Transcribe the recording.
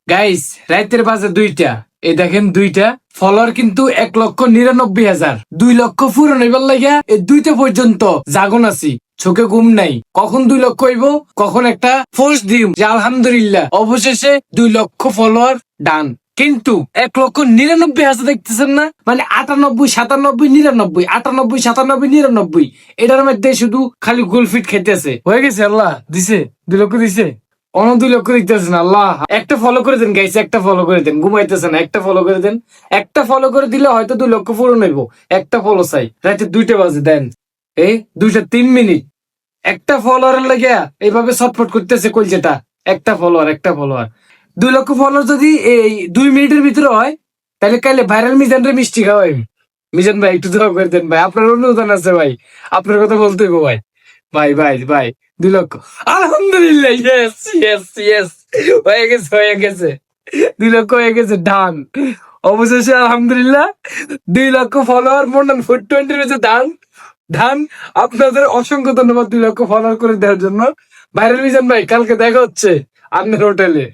Guys রাইতের বাজে 2টা, এই দেখেন 2টা ফলোয়ার কিন্তু 1,99,000। 2 লক্ষ পূরণ হইবার লাগিয়া এই 2টা পর্যন্ত জাগন আছি, চোখে ঘুম নাই। কখন 2 লক্ষ হইব, কখন একটা পোস্ট দিম যে আলহামদুলিল্লাহ অবশেষে 2 লক্ষ ফলোয়ার ডান। কিন্তু 1,99,000 দেখতেছেন না, মানে 98, 97, 99, 98, 97, 99, এটার মধ্যে শুধু খালি গোলফিট খেতেছে। হয়ে গেছে, আল্লাহ দিছে 2 লক্ষ দিছে। 2 লক্ষ দিতেছেন আল্লাহ। একটা ফলো করে দেন গাইস, একটা ফলো করে দেন, ঘুমাইতেছেন, একটা ফলো করে দেন। একটা ফলো করে দিলে হয়তো 2 লক্ষ পূরণ হইব। একটা ফলো চাই, রাতে 2টা বাজে দেন, এই 2:03 একটা ফলোয়ারের লাগিয়া এইভাবে ছটফট করতেছে কলজেটা। একটা ফলোয়ার, একটা ফলোয়ার। 2 লক্ষ ফলোয়ার যদি এই 2 মিনিটের ভিতরে হয়, তাহলে কাইলে ভাইরাল মিজান রে মিষ্টি খাওয়াই। মিজান ভাই একটু দোয়া করে দেন ভাই, আপনার অনুদান আছে ভাই, আপনার কথা বলতে হইব ভাই। ভাই ভাই ভাই 2 লক্ষ আলহামদুলিল্লাহ, ইয়েস ইয়েস ইয়েস, হয়ে গেছে হয়ে গেছে, 2 লক্ষ হয়ে গেছে ডান। অবশেষে আলহামদুলিল্লাহ 2 লক্ষ ফলোয়ার, মোর নাম 420 হয়েছে ডান ডান। আপনাদের অসংখ্য ধন্যবাদ 2 লক্ষ ফলোয়ার করে দেওয়ার জন্য। ভাইরাল মিজান ভাই কালকে দেখা হচ্ছে আপনার হোটেলে।